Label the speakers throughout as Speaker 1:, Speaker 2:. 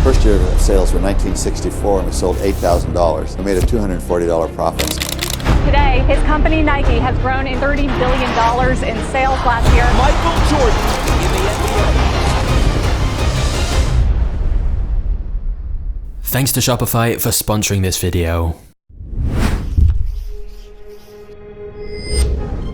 Speaker 1: First year of sales were 1964 and we sold $8,000. We made a $240 profit.
Speaker 2: Today, his company Nike has grown in $30 billion in sales last year.
Speaker 3: Michael Jordan in the NBA.
Speaker 4: Thanks to Shopify for sponsoring this video.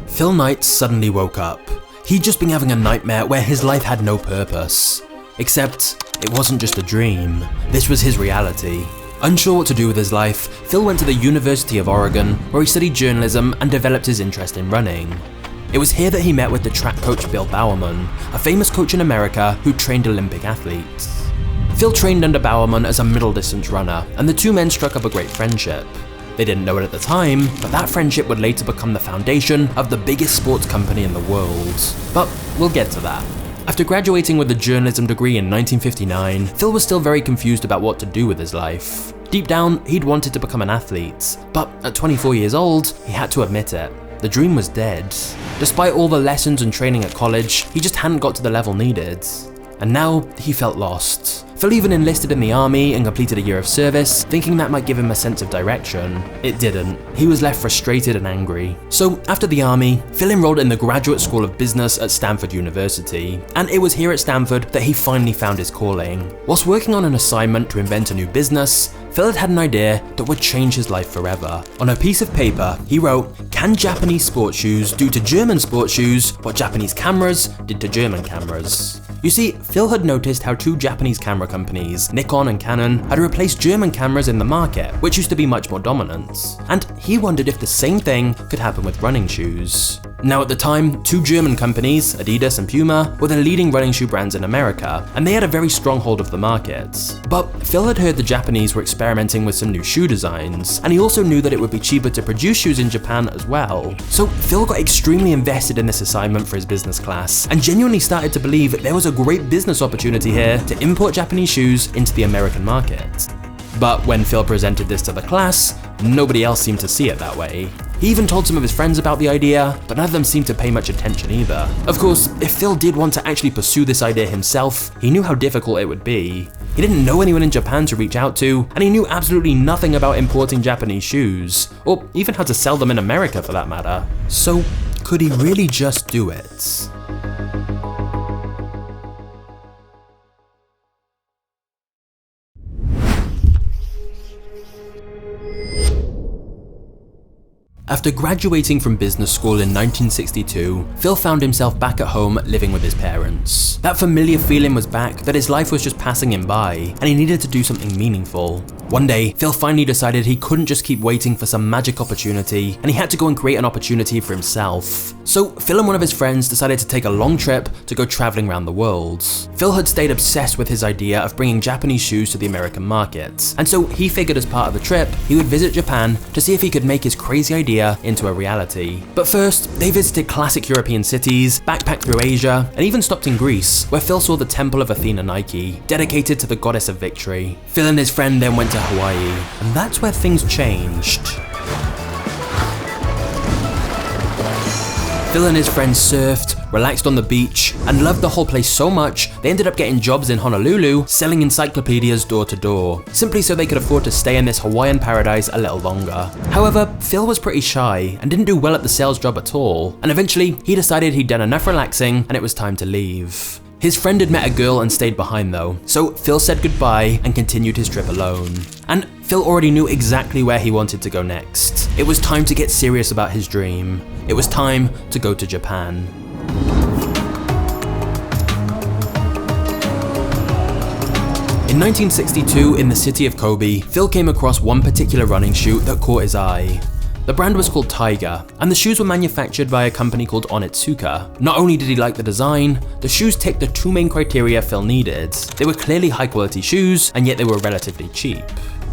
Speaker 4: Phil Knight suddenly woke up. He'd just been having a nightmare where his life had no purpose. Except, it wasn't just a dream. This was his reality. Unsure what to do with his life, Phil went to the University of Oregon, where he studied journalism and developed his interest in running. It was here that he met with the track coach Bill Bowerman, a famous coach in America who trained Olympic athletes. Phil trained under Bowerman as a middle distance runner, and the two men struck up a great friendship. They didn't know it at the time, but that friendship would later become the foundation of the biggest sports company in the world. But we'll get to that. After graduating with a journalism degree in 1959, Phil was still very confused about what to do with his life. Deep down, he'd wanted to become an athlete, but at 24 years old, he had to admit it. The dream was dead. Despite all the lessons and training at college, he just hadn't got to the level needed. And now, he felt lost. Phil even enlisted in the army and completed a year of service, thinking that might give him a sense of direction. It didn't. He was left frustrated and angry. So after the army, Phil enrolled in the Graduate School of Business at Stanford University, and it was here at Stanford that he finally found his calling. Whilst working on an assignment to invent a new business, Phil had an idea that would change his life forever. On a piece of paper, he wrote, "Can Japanese sports shoes do to German sports shoes what Japanese cameras did to German cameras?" You see, Phil had noticed how two Japanese camera companies, Nikon and Canon, had replaced German cameras in the market, which used to be much more dominant. And he wondered if the same thing could happen with running shoes. Now at the time, two German companies, Adidas and Puma, were the leading running shoe brands in America, and they had a very strong hold of the market. But Phil had heard the Japanese were experimenting with some new shoe designs, and he also knew that it would be cheaper to produce shoes in Japan as well. So Phil got extremely invested in this assignment for his business class, and genuinely started to believe that there was a great business opportunity here to import Japanese shoes into the American market. But when Phil presented this to the class, nobody else seemed to see it that way. He even told some of his friends about the idea, but none of them seemed to pay much attention either. Of course, if Phil did want to actually pursue this idea himself, he knew how difficult it would be. He didn't know anyone in Japan to reach out to, and he knew absolutely nothing about importing Japanese shoes, or even how to sell them in America for that matter. So, could he really just do it? After graduating from business school in 1962, Phil found himself back at home living with his parents. That familiar feeling was back, that his life was just passing him by, and he needed to do something meaningful. One day, Phil finally decided he couldn't just keep waiting for some magic opportunity, and he had to go and create an opportunity for himself. So Phil and one of his friends decided to take a long trip to go traveling around the world. Phil had stayed obsessed with his idea of bringing Japanese shoes to the American market, and so he figured as part of the trip, he would visit Japan to see if he could make his crazy idea into a reality. But first, they visited classic European cities, backpacked through Asia, and even stopped in Greece, where Phil saw the Temple of Athena Nike, dedicated to the goddess of victory. Phil and his friend then went to Hawaii, and that's where things changed. Phil and his friends surfed, relaxed on the beach, and loved the whole place so much, they ended up getting jobs in Honolulu selling encyclopedias door to door, simply so they could afford to stay in this Hawaiian paradise a little longer. However, Phil was pretty shy and didn't do well at the sales job at all, and eventually he decided he'd done enough relaxing and it was time to leave. His friend had met a girl and stayed behind though, so Phil said goodbye and continued his trip alone. And Phil already knew exactly where he wanted to go next. It was time to get serious about his dream. It was time to go to Japan. In 1962, in the city of Kobe, Phil came across one particular running shoe that caught his eye. The brand was called Tiger, and the shoes were manufactured by a company called Onitsuka. Not only did he like the design, the shoes ticked the two main criteria Phil needed. They were clearly high quality shoes, and yet they were relatively cheap.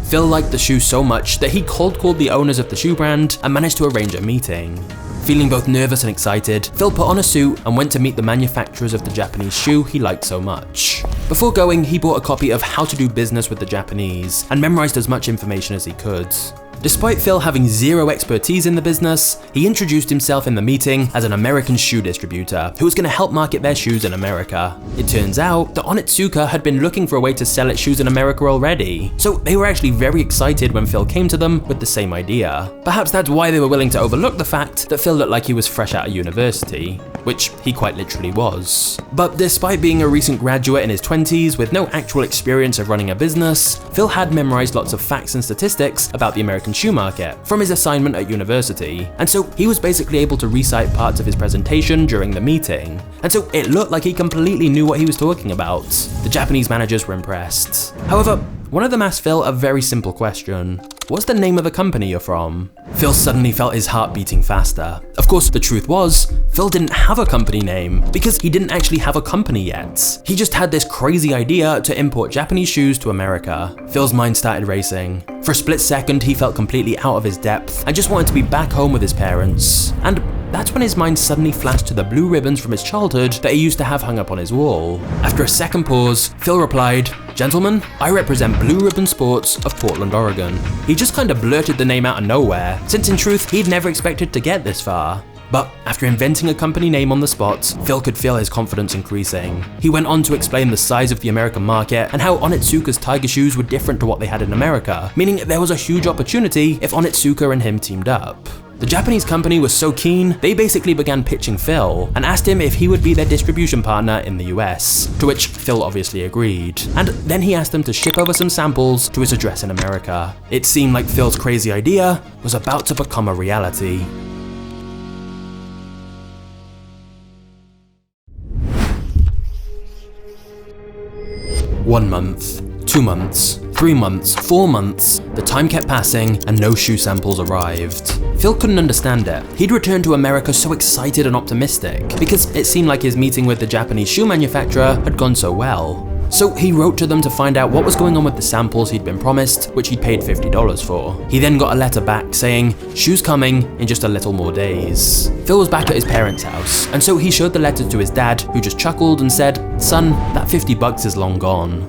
Speaker 4: Phil liked the shoes so much that he cold called the owners of the shoe brand and managed to arrange a meeting. Feeling both nervous and excited, Phil put on a suit and went to meet the manufacturers of the Japanese shoe he liked so much. Before going, he bought a copy of How to Do Business with the Japanese and memorized as much information as he could. Despite Phil having zero expertise in the business, he introduced himself in the meeting as an American shoe distributor who was going to help market their shoes in America. It turns out that Onitsuka had been looking for a way to sell its shoes in America already, so they were actually very excited when Phil came to them with the same idea. Perhaps that's why they were willing to overlook the fact that Phil looked like he was fresh out of university, which he quite literally was. But despite being a recent graduate in his 20s with no actual experience of running a business, Phil had memorized lots of facts and statistics about the American shoe market from his assignment at university, and so he was basically able to recite parts of his presentation during the meeting, and so it looked like he completely knew what he was talking about. The Japanese managers were impressed. However, one of them asked Phil a very simple question. What's the name of the company you're from? Phil suddenly felt his heart beating faster. Of course, the truth was, Phil didn't have a company name because he didn't actually have a company yet. He just had this crazy idea to import Japanese shoes to America. Phil's mind started racing. For a split second, he felt completely out of his depth and just wanted to be back home with his parents. And that's when his mind suddenly flashed to the blue ribbons from his childhood that he used to have hung up on his wall. After a second pause, Phil replied, "Gentlemen, I represent Blue Ribbon Sports of Portland, Oregon." He just kind of blurted the name out of nowhere, since in truth, he'd never expected to get this far. But after inventing a company name on the spot, Phil could feel his confidence increasing. He went on to explain the size of the American market and how Onitsuka's Tiger shoes were different to what they had in America, meaning there was a huge opportunity if Onitsuka and him teamed up. The Japanese company was so keen, they basically began pitching Phil and asked him if he would be their distribution partner in the US, to which Phil obviously agreed. And then he asked them to ship over some samples to his address in America. It seemed like Phil's crazy idea was about to become a reality. One month, 2 months, 3 months, 4 months, the time kept passing and no shoe samples arrived. Phil couldn't understand it. He'd returned to America so excited and optimistic because it seemed like his meeting with the Japanese shoe manufacturer had gone so well. So he wrote to them to find out what was going on with the samples he'd been promised, which he'd paid $50 for. He then got a letter back saying, "Shoes coming in just a little more days." Phil was back at his parents' house, and so he showed the letter to his dad, who just chuckled and said, "Son, that $50 is long gone."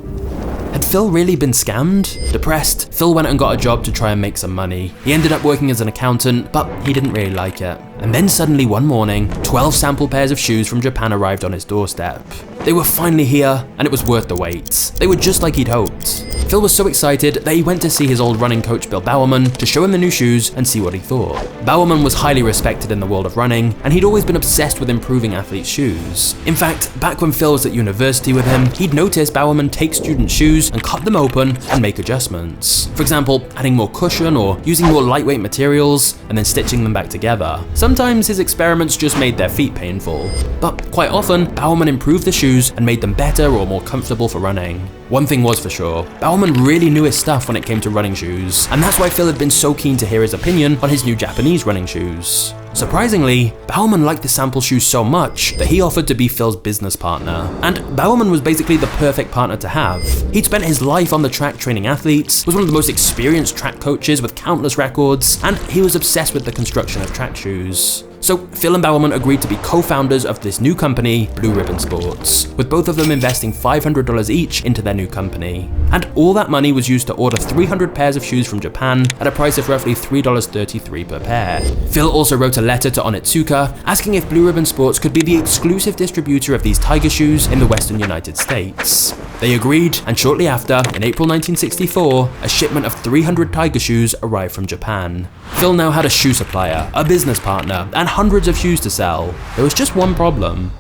Speaker 4: Had Phil really been scammed? Depressed, Phil went and got a job to try and make some money. He ended up working as an accountant, but he didn't really like it. And then suddenly one morning, 12 sample pairs of shoes from Japan arrived on his doorstep. They were finally here, and it was worth the wait. They were just like he'd hoped. Phil was so excited that he went to see his old running coach Bill Bowerman to show him the new shoes and see what he thought. Bowerman was highly respected in the world of running, and he'd always been obsessed with improving athletes' shoes. In fact, back when Phil was at university with him, he'd noticed Bowerman take student shoes and cut them open and make adjustments. For example, adding more cushion or using more lightweight materials and then stitching them back together. Sometimes his experiments just made their feet painful, but quite often, Bowerman improved the shoes and made them better or more comfortable for running. One thing was for sure, Bowerman really knew his stuff when it came to running shoes, and that's why Phil had been so keen to hear his opinion on his new Japanese running shoes. Surprisingly, Bowerman liked the sample shoes so much that he offered to be Phil's business partner. And Bowerman was basically the perfect partner to have. He'd spent his life on the track training athletes, was one of the most experienced track coaches with countless records, and he was obsessed with the construction of track shoes. So Phil and Bowerman agreed to be co-founders of this new company, Blue Ribbon Sports, with both of them investing $500 each into their new company. And all that money was used to order 300 pairs of shoes from Japan at a price of roughly $3.33 per pair. Phil also wrote a letter to Onitsuka asking if Blue Ribbon Sports could be the exclusive distributor of these Tiger shoes in the Western United States. They agreed, and shortly after, in April 1964, a shipment of 300 Tiger shoes arrived from Japan. Phil now had a shoe supplier, a business partner, and hundreds of shoes to sell. There was just one problem.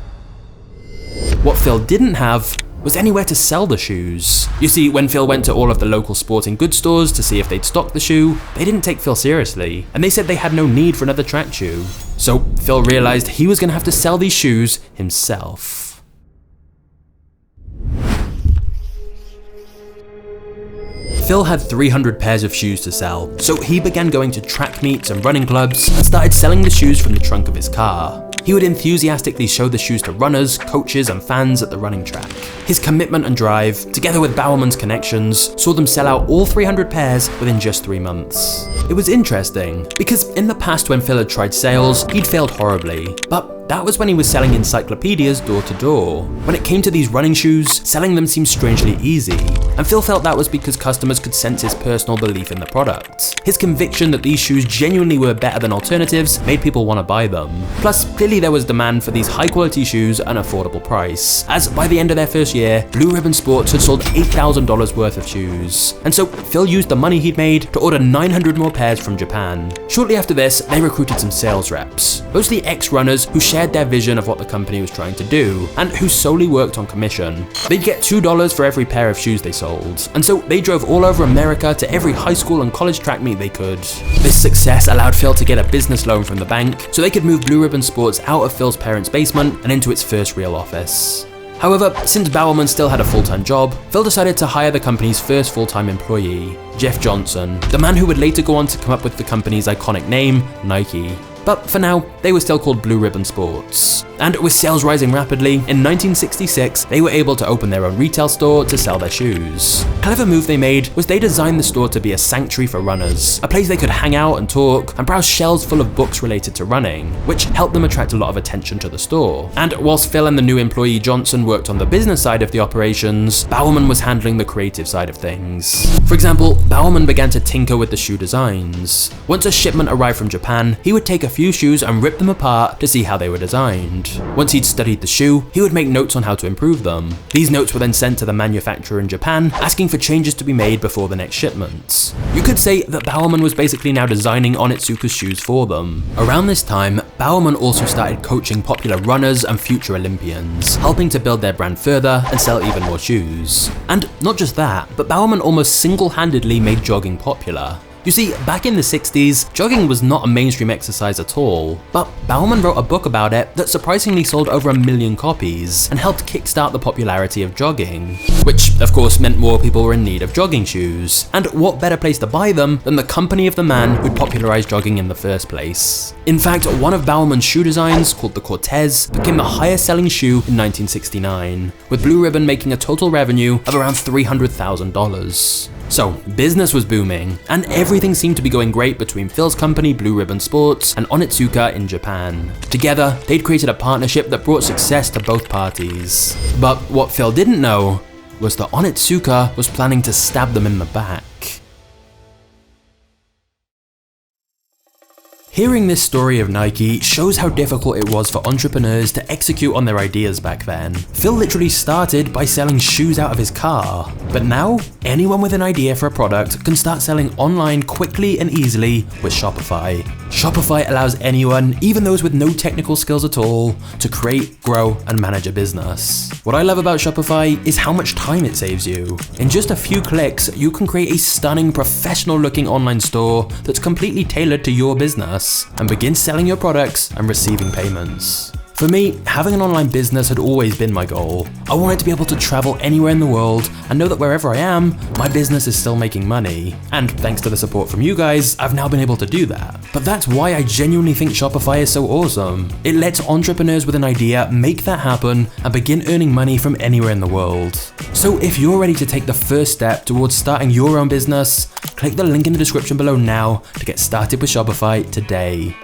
Speaker 4: What Phil didn't have was anywhere to sell the shoes. You see, when Phil went to all of the local sporting goods stores to see if they'd stock the shoe, they didn't take Phil seriously, and they said they had no need for another track shoe. So Phil realized he was gonna have to sell these shoes himself. Phil had 300 pairs of shoes to sell, so he began going to track meets and running clubs and started selling the shoes from the trunk of his car. He would enthusiastically show the shoes to runners, coaches, and fans at the running track. His commitment and drive, together with Bowerman's connections, saw them sell out all 300 pairs within just 3 months. It was interesting, because in the past when Phil had tried sales, he'd failed horribly, but that was when he was selling encyclopedias door to door. When it came to these running shoes, selling them seemed strangely easy, and Phil felt that was because customers could sense his personal belief in the product. His conviction that these shoes genuinely were better than alternatives made people want to buy them. Plus, clearly there was demand for these high quality shoes at an affordable price, as by the end of their first year, Blue Ribbon Sports had sold $8,000 worth of shoes. And so Phil used the money he'd made to order 900 more pairs from Japan. Shortly after this, they recruited some sales reps, mostly ex-runners who shared their vision of what the company was trying to do, and who solely worked on commission. They'd get $2 for every pair of shoes they sold, and so they drove all over America to every high school and college track meet they could. This success allowed Phil to get a business loan from the bank, so they could move Blue Ribbon Sports out of Phil's parents' basement and into its first real office. However, since Bowerman still had a full-time job, Phil decided to hire the company's first full-time employee, Jeff Johnson, the man who would later go on to come up with the company's iconic name, Nike. But for now, they were still called Blue Ribbon Sports. And with sales rising rapidly, in 1966, they were able to open their own retail store to sell their shoes. A clever move they made was they designed the store to be a sanctuary for runners, a place they could hang out and talk and browse shelves full of books related to running, which helped them attract a lot of attention to the store. And whilst Phil and the new employee Johnson worked on the business side of the operations, Bowerman was handling the creative side of things. For example, Bowerman began to tinker with the shoe designs. Once a shipment arrived from Japan, he would take a few shoes and rip them apart to see how they were designed. Once he'd studied the shoe, he would make notes on how to improve them. These notes were then sent to the manufacturer in Japan, asking for changes to be made before the next shipment. You could say that Bowerman was basically now designing Onitsuka's shoes for them. Around this time, Bowerman also started coaching popular runners and future Olympians, helping to build their brand further and sell even more shoes. And not just that, but Bowerman almost single-handedly made jogging popular. You see, back in the 60s, jogging was not a mainstream exercise at all, but Bowerman wrote a book about it that surprisingly sold over 1 million copies and helped kickstart the popularity of jogging, which of course meant more people were in need of jogging shoes. And what better place to buy them than the company of the man who'd popularized jogging in the first place. In fact, one of Bowerman's shoe designs, called the Cortez, became the highest selling shoe in 1969, with Blue Ribbon making a total revenue of around $300,000. So, business was booming, and everything seemed to be going great between Phil's company Blue Ribbon Sports and Onitsuka in Japan. Together, they'd created a partnership that brought success to both parties. But what Phil didn't know was that Onitsuka was planning to stab them in the back. Hearing this story of Nike shows how difficult it was for entrepreneurs to execute on their ideas back then. Phil literally started by selling shoes out of his car. But now, anyone with an idea for a product can start selling online quickly and easily with Shopify. Shopify allows anyone, even those with no technical skills at all, to create, grow, and manage a business. What I love about Shopify is how much time it saves you. In just a few clicks, you can create a stunning, professional-looking online store that's completely tailored to your business, and begin selling your products and receiving payments. For me, having an online business had always been my goal. I wanted to be able to travel anywhere in the world and know that wherever I am, my business is still making money. And thanks to the support from you guys, I've now been able to do that. But that's why I genuinely think Shopify is so awesome. It lets entrepreneurs with an idea make that happen and begin earning money from anywhere in the world. So if you're ready to take the first step towards starting your own business, click the link in the description below now to get started with Shopify today.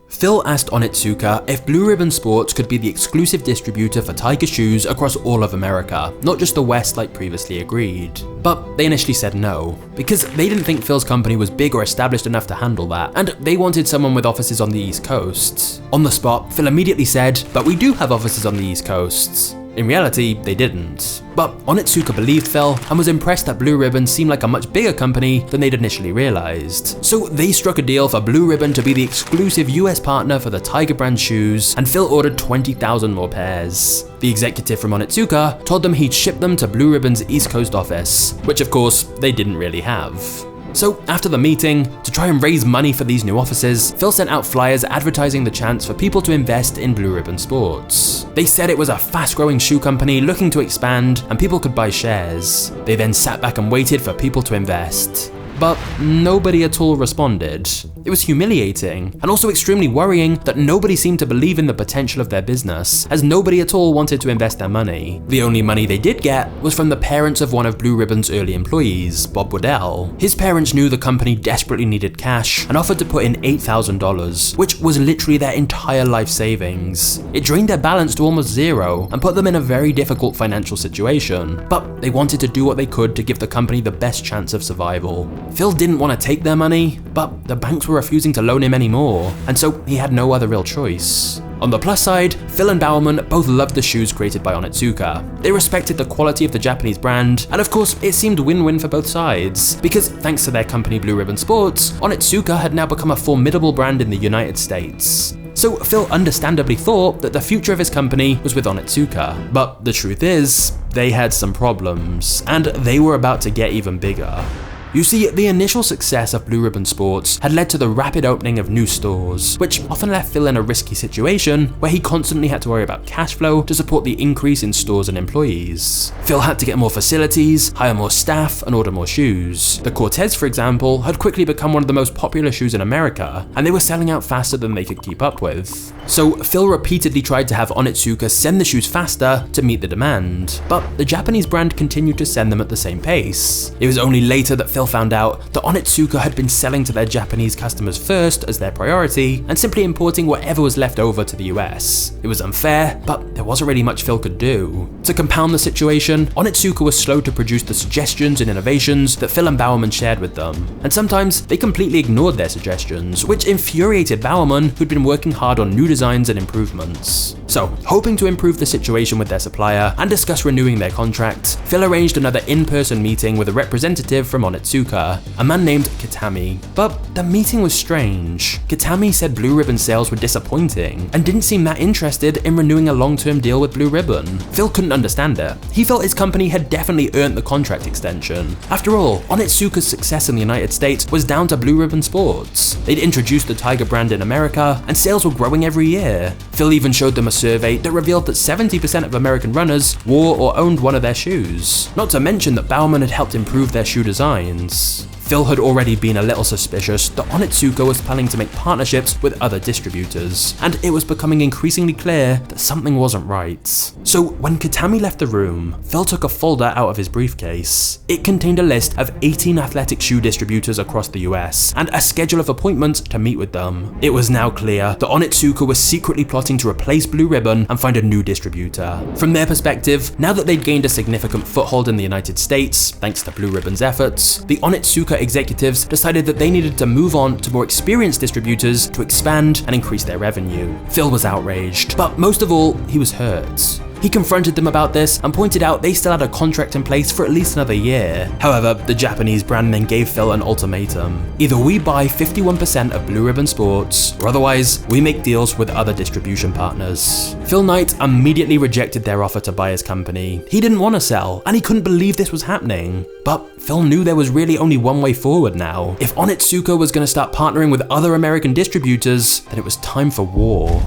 Speaker 4: Phil asked Onitsuka if Blue Ribbon Sports could be the exclusive distributor for Tiger shoes across all of America, not just the West like previously agreed. But they initially said no, because they didn't think Phil's company was big or established enough to handle that, and they wanted someone with offices on the East Coast. On the spot, Phil immediately said, "But we do have offices on the East Coast." In reality, they didn't. But Onitsuka believed Phil and was impressed that Blue Ribbon seemed like a much bigger company than they'd initially realized. So they struck a deal for Blue Ribbon to be the exclusive US partner for the Tiger brand shoes, and Phil ordered 20,000 more pairs. The executive from Onitsuka told them he'd ship them to Blue Ribbon's East Coast office, which of course they didn't really have. So after the meeting, to try and raise money for these new offices, Phil sent out flyers advertising the chance for people to invest in Blue Ribbon Sports. They said it was a fast-growing shoe company looking to expand and people could buy shares. They then sat back and waited for people to invest. but nobody at all responded. It was humiliating, and also extremely worrying that nobody seemed to believe in the potential of their business, as nobody at all wanted to invest their money. The only money they did get was from the parents of one of Blue Ribbon's early employees, Bob Waddell. His parents knew the company desperately needed cash and offered to put in $8,000, which was literally their entire life savings. It drained their balance to almost zero and put them in a very difficult financial situation, but they wanted to do what they could to give the company the best chance of survival. Phil didn't want to take their money, but the banks were refusing to loan him anymore, and so he had no other real choice. On the plus side, Phil and Bowerman both loved the shoes created by Onitsuka. They respected the quality of the Japanese brand, and of course it seemed win-win for both sides, because thanks to their company Blue Ribbon Sports, Onitsuka had now become a formidable brand in the United States. So Phil understandably thought that the future of his company was with Onitsuka, but the truth is, they had some problems, and they were about to get even bigger. You see, the initial success of Blue Ribbon Sports had led to the rapid opening of new stores, which often left Phil in a risky situation where he constantly had to worry about cash flow to support the increase in stores and employees. Phil had to get more facilities, hire more staff, and order more shoes. The Cortez, for example, had quickly become one of the most popular shoes in America, and they were selling out faster than they could keep up with. So Phil repeatedly tried to have Onitsuka send the shoes faster to meet the demand, but the Japanese brand continued to send them at the same pace. It was only later that Phil found out that Onitsuka had been selling to their Japanese customers first as their priority and simply importing whatever was left over to the US. It was unfair, but there wasn't really much Phil could do. To compound the situation, Onitsuka was slow to produce the suggestions and innovations that Phil and Bowerman shared with them, and sometimes they completely ignored their suggestions, which infuriated Bowerman, who'd been working hard on new designs and improvements. So, hoping to improve the situation with their supplier and discuss renewing their contract, Phil arranged another in-person meeting with a representative from Onitsuka, a man named Kitami. But the meeting was strange. Kitami said Blue Ribbon sales were disappointing and didn't seem that interested in renewing a long-term deal with Blue Ribbon. Phil couldn't understand it. He felt his company had definitely earned the contract extension. After all, Onitsuka's success in the United States was down to Blue Ribbon Sports. They'd introduced the Tiger brand in America, and sales were growing every year. Phil even showed them a survey that revealed that 70% of American runners wore or owned one of their shoes. Not to mention that Bowerman had helped improve their shoe designs. Phil had already been a little suspicious that Onitsuka was planning to make partnerships with other distributors, and it was becoming increasingly clear that something wasn't right. So when Kitami left the room, Phil took a folder out of his briefcase. It contained a list of 18 athletic shoe distributors across the US, and a schedule of appointments to meet with them. It was now clear that Onitsuka was secretly plotting to replace Blue Ribbon and find a new distributor. From their perspective, now that they'd gained a significant foothold in the United States, thanks to Blue Ribbon's efforts, the Onitsuka executives decided that they needed to move on to more experienced distributors to expand and increase their revenue. Phil was outraged, but most of all, he was hurt. He confronted them about this and pointed out they still had a contract in place for at least another year. However, the Japanese brand then gave Phil an ultimatum. Either we buy 51% of Blue Ribbon Sports, or otherwise we make deals with other distribution partners. Phil Knight immediately rejected their offer to buy his company. He didn't want to sell, and he couldn't believe this was happening. But Phil knew there was really only one way forward now. If Onitsuka was going to start partnering with other American distributors, then it was time for war.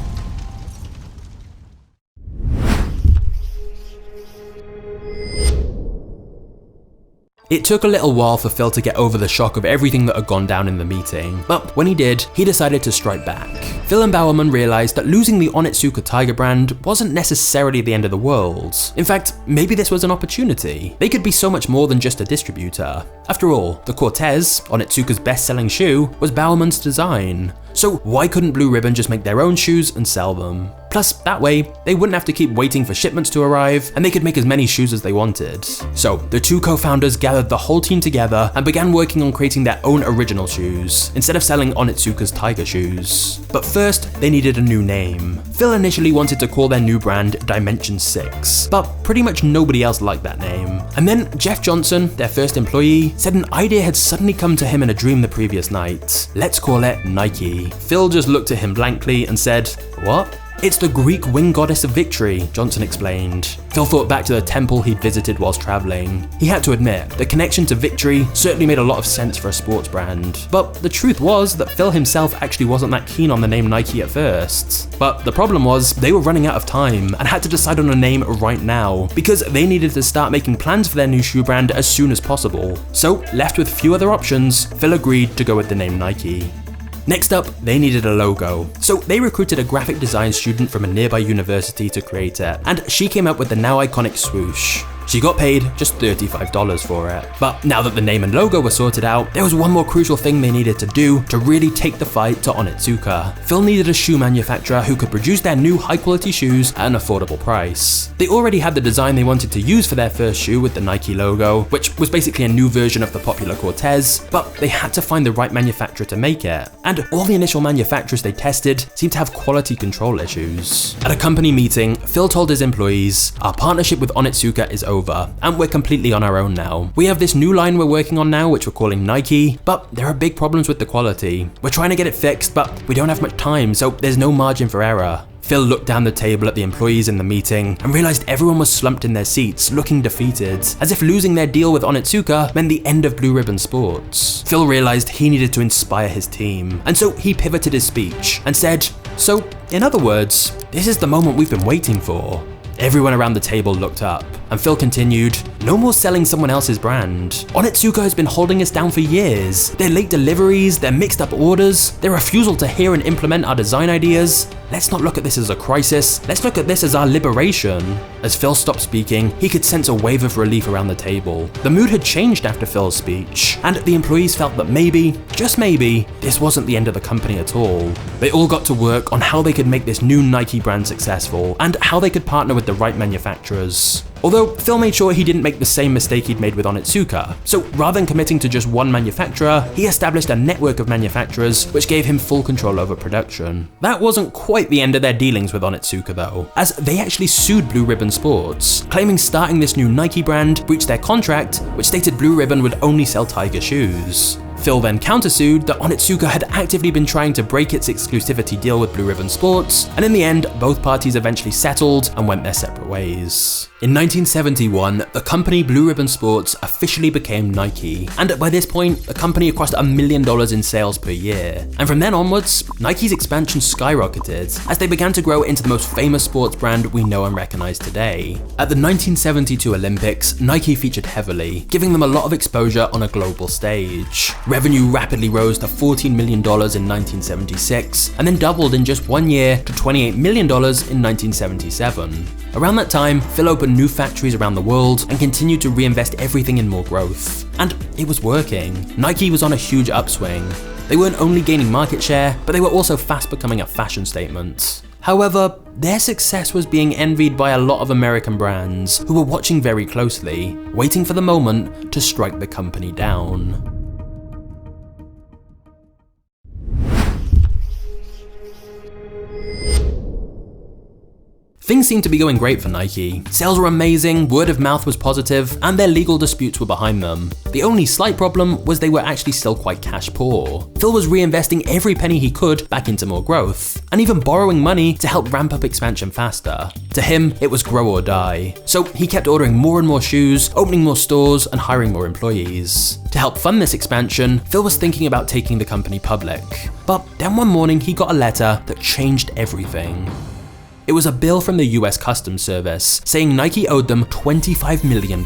Speaker 4: It took a little while for Phil to get over the shock of everything that had gone down in the meeting, but when he did, he decided to strike back. Phil and Bowerman realized that losing the Onitsuka Tiger brand wasn't necessarily the end of the world. In fact, maybe this was an opportunity. They could be so much more than just a distributor. After all, the Cortez, Onitsuka's best-selling shoe, was Bowerman's design. So why couldn't Blue Ribbon just make their own shoes and sell them? Plus, that way, they wouldn't have to keep waiting for shipments to arrive, and they could make as many shoes as they wanted. So, the two co-founders gathered the whole team together and began working on creating their own original shoes, instead of selling Onitsuka's Tiger shoes. But first, they needed a new name. Phil initially wanted to call their new brand Dimension 6, but pretty much nobody else liked that name. And then Jeff Johnson, their first employee, said an idea had suddenly come to him in a dream the previous night. Let's call it Nike. Phil just looked at him blankly and said, "What?" It's the Greek wing goddess of victory, Johnson explained. Phil thought back to the temple he'd visited whilst traveling. He had to admit, the connection to victory certainly made a lot of sense for a sports brand. But the truth was that Phil himself actually wasn't that keen on the name Nike at first. But the problem was, they were running out of time and had to decide on a name right now, because they needed to start making plans for their new shoe brand as soon as possible. So, left with few other options, Phil agreed to go with the name Nike. Next up, they needed a logo. So they recruited a graphic design student from a nearby university to create it, and she came up with the now iconic swoosh. She got paid just $35 for it. But now that the name and logo were sorted out, there was one more crucial thing they needed to do to really take the fight to Onitsuka. Phil needed a shoe manufacturer who could produce their new high-quality shoes at an affordable price. They already had the design they wanted to use for their first shoe with the Nike logo, which was basically a new version of the popular Cortez, but they had to find the right manufacturer to make it. And all the initial manufacturers they tested seemed to have quality control issues. At a company meeting, Phil told his employees, "Our partnership with Onitsuka is over, and we're completely on our own now. We have this new line we're working on now, which we're calling Nike, but there are big problems with the quality. We're trying to get it fixed, but we don't have much time, so there's no margin for error." Phil looked down the table at the employees in the meeting and realized everyone was slumped in their seats, looking defeated, as if losing their deal with Onitsuka meant the end of Blue Ribbon Sports. Phil realized he needed to inspire his team, and so he pivoted his speech and said, "So, in other words, this is the moment we've been waiting for." Everyone around the table looked up, and Phil continued, "No more selling someone else's brand. Onitsuka has been holding us down for years. Their late deliveries, their mixed up orders, their refusal to hear and implement our design ideas. Let's not look at this as a crisis, let's look at this as our liberation." As Phil stopped speaking, he could sense a wave of relief around the table. The mood had changed after Phil's speech, and the employees felt that maybe, just maybe, this wasn't the end of the company at all. They all got to work on how they could make this new Nike brand successful, and how they could partner with the right manufacturers. Although Phil made sure he didn't make the same mistake he'd made with Onitsuka, so rather than committing to just one manufacturer, he established a network of manufacturers which gave him full control over production. That wasn't quite the end of their dealings with Onitsuka though, as they actually sued Blue Ribbon Sports, claiming starting this new Nike brand breached their contract, which stated Blue Ribbon would only sell Tiger shoes. Phil then countersued that Onitsuka had actively been trying to break its exclusivity deal with Blue Ribbon Sports, and in the end, both parties eventually settled and went their separate ways. In 1971, the company Blue Ribbon Sports officially became Nike, and by this point, the company had crossed $1 million in sales per year. And from then onwards, Nike's expansion skyrocketed as they began to grow into the most famous sports brand we know and recognize today. At the 1972 Olympics, Nike featured heavily, giving them a lot of exposure on a global stage. Revenue rapidly rose to $14 million in 1976, and then doubled in just 1 year to $28 million in 1977. Around that time, Phil opened new factories around the world and continued to reinvest everything in more growth. And it was working. Nike was on a huge upswing. They weren't only gaining market share, but they were also fast becoming a fashion statement. However, their success was being envied by a lot of American brands who were watching very closely, waiting for the moment to strike the company down. Things seemed to be going great for Nike. Sales were amazing, word of mouth was positive, and their legal disputes were behind them. The only slight problem was they were actually still quite cash poor. Phil was reinvesting every penny he could back into more growth, and even borrowing money to help ramp up expansion faster. To him, it was grow or die. So he kept ordering more and more shoes, opening more stores, and hiring more employees. To help fund this expansion, Phil was thinking about taking the company public. But then one morning he got a letter that changed everything. It was a bill from the US Customs Service saying Nike owed them $25 million.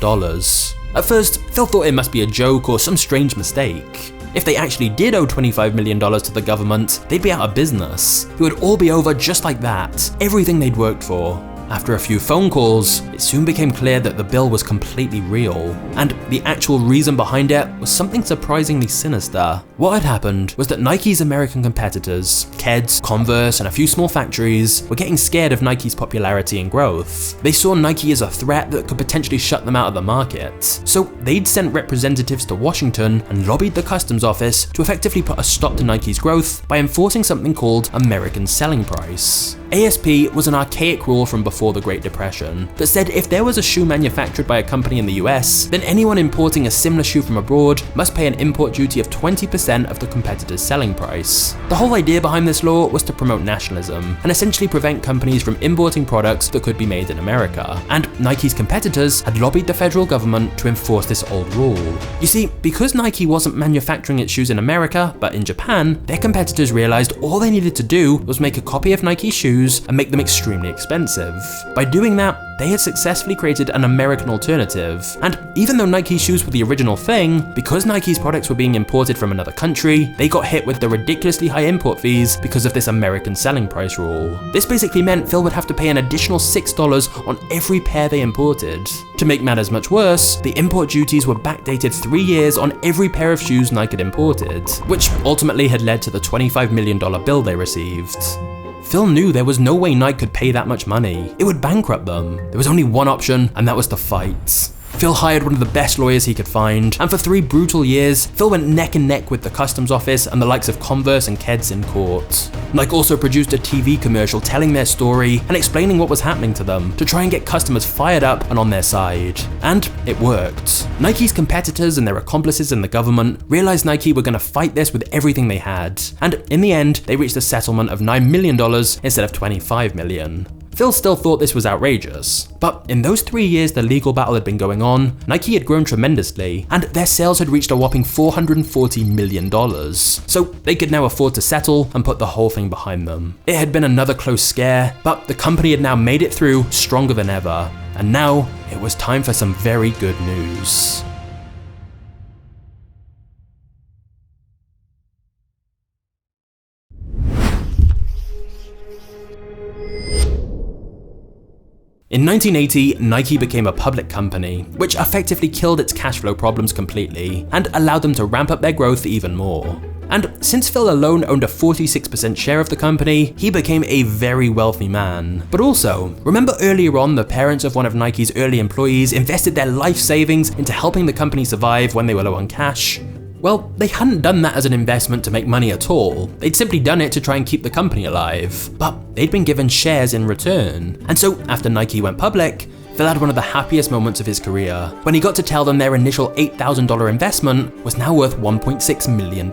Speaker 4: At first, Phil thought it must be a joke or some strange mistake. If they actually did owe $25 million to the government, they'd be out of business. It would all be over just like that, everything they'd worked for. After a few phone calls, it soon became clear that the bill was completely real, and the actual reason behind it was something surprisingly sinister. What had happened was that Nike's American competitors, Keds, Converse, and a few small factories, were getting scared of Nike's popularity and growth. They saw Nike as a threat that could potentially shut them out of the market. So they'd sent representatives to Washington and lobbied the customs office to effectively put a stop to Nike's growth by enforcing something called American selling price. ASP was an archaic rule from before the Great Depression that said if there was a shoe manufactured by a company in the US, then anyone importing a similar shoe from abroad must pay an import duty of 20% of the competitor's selling price. The whole idea behind this law was to promote nationalism and essentially prevent companies from importing products that could be made in America, and Nike's competitors had lobbied the federal government to enforce this old rule. You see, because Nike wasn't manufacturing its shoes in America, but in Japan, their competitors realized all they needed to do was make a copy of Nike's shoes and make them extremely expensive. By doing that, they had successfully created an American alternative, and even though Nike shoes were the original thing, because Nike's products were being imported from another country, they got hit with the ridiculously high import fees because of this American selling price rule. This basically meant Phil would have to pay an additional $6 on every pair they imported. To make matters much worse, the import duties were backdated 3 years on every pair of shoes Nike had imported, which ultimately had led to the $25 million bill they received. Phil knew there was no way Nike could pay that much money. It would bankrupt them. There was only one option, and that was to fight. Phil hired one of the best lawyers he could find, and for 3 brutal years, Phil went neck and neck with the customs office and the likes of Converse and Keds in court. Nike also produced a TV commercial telling their story and explaining what was happening to them to try and get customers fired up and on their side. And it worked. Nike's competitors and their accomplices in the government realized Nike were going to fight this with everything they had, and in the end, they reached a settlement of $9 million instead of $25 million. Phil still thought this was outrageous, but in those 3 years the legal battle had been going on, Nike had grown tremendously, and their sales had reached a whopping $440 million, so they could now afford to settle and put the whole thing behind them. It had been another close scare, but the company had now made it through stronger than ever, and now it was time for some very good news. In 1980, Nike became a public company, which effectively killed its cash flow problems completely and allowed them to ramp up their growth even more. And since Phil alone owned a 46% share of the company, he became a very wealthy man. But also, remember earlier on the parents of one of Nike's early employees invested their life savings into helping the company survive when they were low on cash? Well, they hadn't done that as an investment to make money at all. They'd simply done it to try and keep the company alive. But they'd been given shares in return. And so after Nike went public, Phil had one of the happiest moments of his career when he got to tell them their initial $8,000 investment was now worth $1.6 million.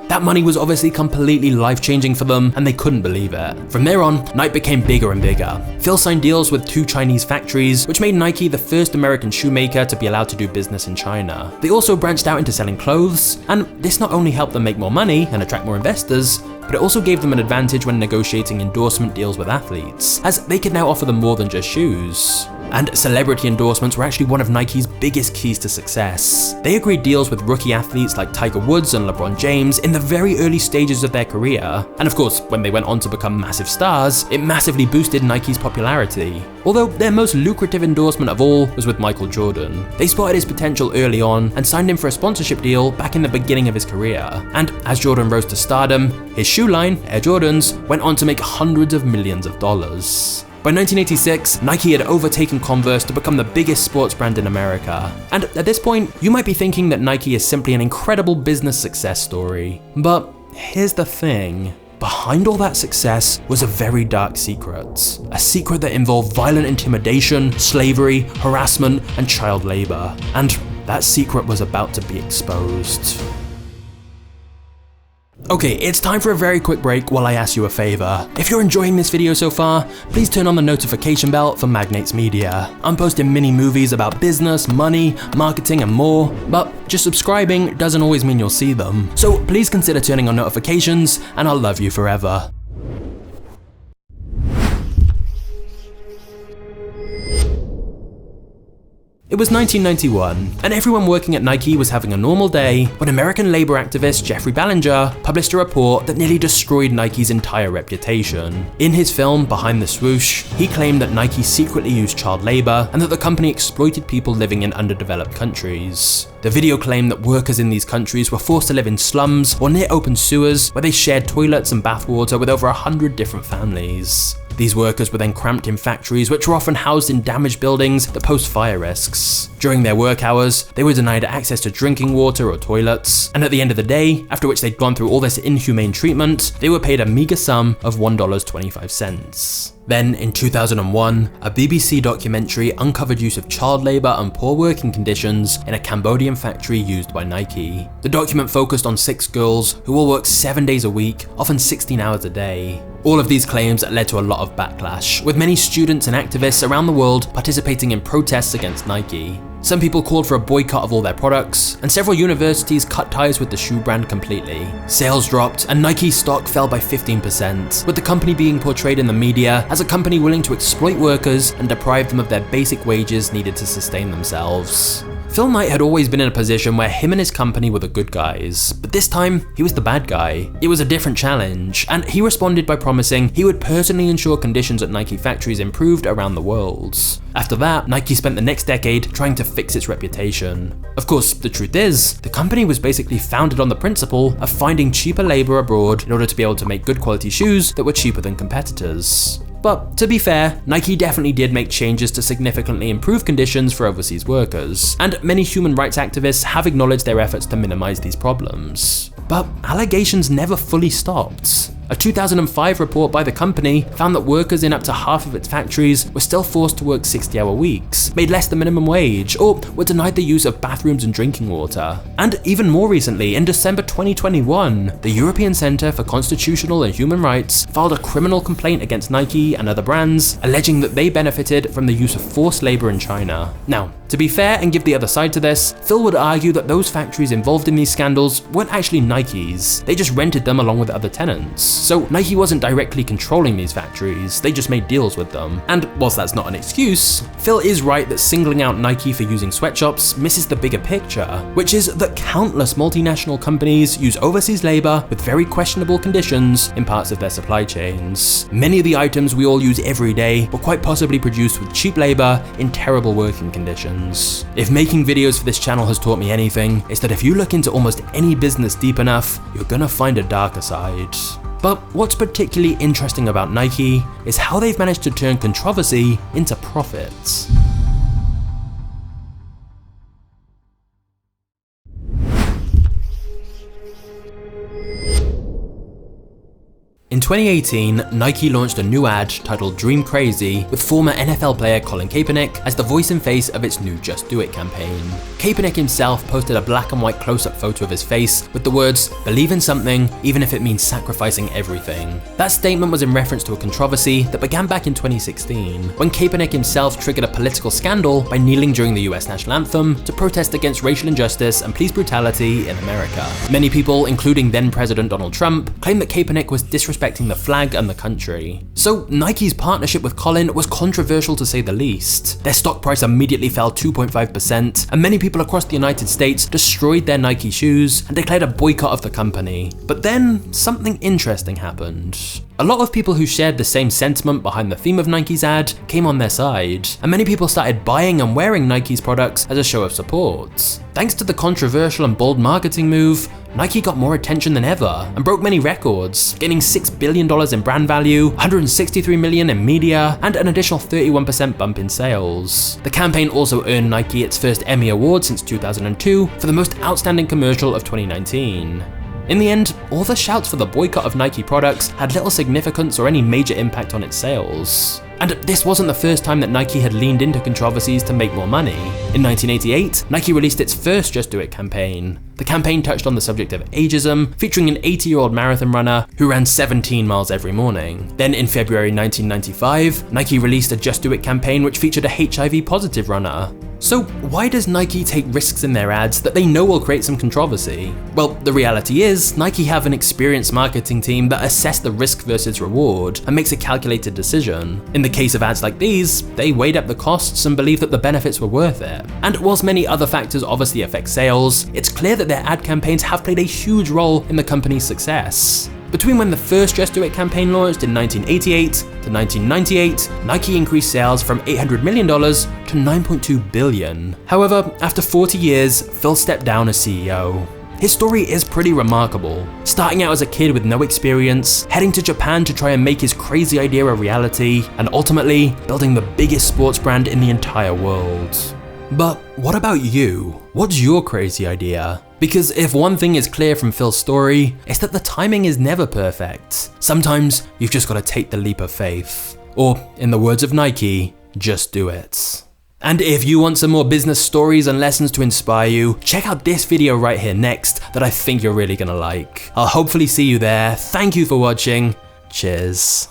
Speaker 4: That money was obviously completely life-changing for them, and they couldn't believe it. From there on, Nike became bigger and bigger. Phil signed deals with 2 Chinese factories, which made Nike the first American shoemaker to be allowed to do business in China. They also branched out into selling clothes, and this not only helped them make more money and attract more investors, but it also gave them an advantage when negotiating endorsement deals with athletes, as they could now offer them more than just shoes. And celebrity endorsements were actually one of Nike's biggest keys to success. They agreed deals with rookie athletes like Tiger Woods and LeBron James in the very early stages of their career. And of course, when they went on to become massive stars, it massively boosted Nike's popularity. Although their most lucrative endorsement of all was with Michael Jordan. They spotted his potential early on and signed him for a sponsorship deal back in the beginning of his career. And as Jordan rose to stardom, his shoe line, Air Jordans, went on to make hundreds of millions of dollars. By 1986, Nike had overtaken Converse to become the biggest sports brand in America. And at this point, you might be thinking that Nike is simply an incredible business success story. But here's the thing. Behind all that success was a very dark secret. A secret that involved violent intimidation, slavery, harassment, and child labor. And that secret was about to be exposed. Okay, it's time for a very quick break while I ask you a favor. If you're enjoying this video so far, please turn on the notification bell for MagnatesMedia. I'm posting mini movies about business, money, marketing, and more, but just subscribing doesn't always mean you'll see them. So please consider turning on notifications, and I'll love you forever. It was 1991, and everyone working at Nike was having a normal day when American labor activist Jeffrey Ballinger published a report that nearly destroyed Nike's entire reputation. In his film, Behind the Swoosh, he claimed that Nike secretly used child labor and that the company exploited people living in underdeveloped countries. The video claimed that workers in these countries were forced to live in slums or near open sewers where they shared toilets and bathwater with over 100 different families. These workers were then cramped in factories which were often housed in damaged buildings that posed fire risks. During their work hours, they were denied access to drinking water or toilets, and at the end of the day, after which they'd gone through all this inhumane treatment, they were paid a meager sum of $1.25. Then, in 2001, a BBC documentary uncovered use of child labour and poor working conditions in a Cambodian factory used by Nike. The document focused on 6 girls who all worked 7 days a week, often 16 hours a day. All of these claims led to a lot of backlash, with many students and activists around the world participating in protests against Nike. Some people called for a boycott of all their products, and several universities cut ties with the shoe brand completely. Sales dropped, and Nike's stock fell by 15%, with the company being portrayed in the media as a company willing to exploit workers and deprive them of their basic wages needed to sustain themselves. Phil Knight had always been in a position where him and his company were the good guys, but this time, he was the bad guy. It was a different challenge, and he responded by promising he would personally ensure conditions at Nike factories improved around the world. After that, Nike spent the next decade trying to fix its reputation. Of course, the truth is, the company was basically founded on the principle of finding cheaper labor abroad in order to be able to make good quality shoes that were cheaper than competitors. But to be fair, Nike definitely did make changes to significantly improve conditions for overseas workers, and many human rights activists have acknowledged their efforts to minimize these problems. But allegations never fully stopped. A 2005 report by the company found that workers in up to half of its factories were still forced to work 60-hour weeks, made less than minimum wage, or were denied the use of bathrooms and drinking water. And even more recently, in December 2021, the European Centre for Constitutional and Human Rights filed a criminal complaint against Nike and other brands, alleging that they benefited from the use of forced labour in China. Now, to be fair and give the other side to this, Phil would argue that those factories involved in these scandals weren't actually Nike's, they just rented them along with other tenants. So Nike wasn't directly controlling these factories, they just made deals with them. And whilst that's not an excuse, Phil is right that singling out Nike for using sweatshops misses the bigger picture, which is that countless multinational companies use overseas labour with very questionable conditions in parts of their supply chains. Many of the items we all use every day were quite possibly produced with cheap labour in terrible working conditions. If making videos for this channel has taught me anything, it's that if you look into almost any business deep enough, you're gonna find a darker side. But what's particularly interesting about Nike is how they've managed to turn controversy into profits. In 2018, Nike launched a new ad titled Dream Crazy with former NFL player Colin Kaepernick as the voice and face of its new Just Do It campaign. Kaepernick himself posted a black and white close-up photo of his face with the words, "Believe in something, even if it means sacrificing everything." That statement was in reference to a controversy that began back in 2016, when Kaepernick himself triggered a political scandal by kneeling during the US national anthem to protest against racial injustice and police brutality in America. Many people, including then President Donald Trump, claimed that Kaepernick was disrespecting the flag and the country. So Nike's partnership with Colin was controversial to say the least. Their stock price immediately fell 2.5%, and many people across the United States destroyed their Nike shoes and declared a boycott of the company. But then something interesting happened. A lot of people who shared the same sentiment behind the theme of Nike's ad came on their side, and many people started buying and wearing Nike's products as a show of support. Thanks to the controversial and bold marketing move, Nike got more attention than ever and broke many records, gaining $6 billion in brand value, $163 million in media, and an additional 31% bump in sales. The campaign also earned Nike its first Emmy Award since 2002 for the most outstanding commercial of 2019. In the end, all the shouts for the boycott of Nike products had little significance or any major impact on its sales. And this wasn't the first time that Nike had leaned into controversies to make more money. In 1988, Nike released its first Just Do It campaign. The campaign touched on the subject of ageism, featuring an 80-year-old marathon runner who ran 17 miles every morning. Then in February 1995, Nike released a Just Do It campaign which featured a HIV-positive runner. So why does Nike take risks in their ads that they know will create some controversy? Well, the reality is, Nike have an experienced marketing team that assess the risk versus reward and makes a calculated decision. In the case of ads like these, they weighed up the costs and believed that the benefits were worth it. And whilst many other factors obviously affect sales, it's clear that their ad campaigns have played a huge role in the company's success. Between when the first Just Do It campaign launched in 1988 to 1998, Nike increased sales from $800 million to $9.2 billion. However, after 40 years, Phil stepped down as CEO. His story is pretty remarkable. Starting out as a kid with no experience, heading to Japan to try and make his crazy idea a reality, and ultimately building the biggest sports brand in the entire world. But what about you? What's your crazy idea? Because if one thing is clear from Phil's story, it's that the timing is never perfect. Sometimes you've just got to take the leap of faith. Or, in the words of Nike, just do it. And if you want some more business stories and lessons to inspire you, check out this video right here next that I think you're really gonna like. I'll hopefully see you there. Thank you for watching. Cheers.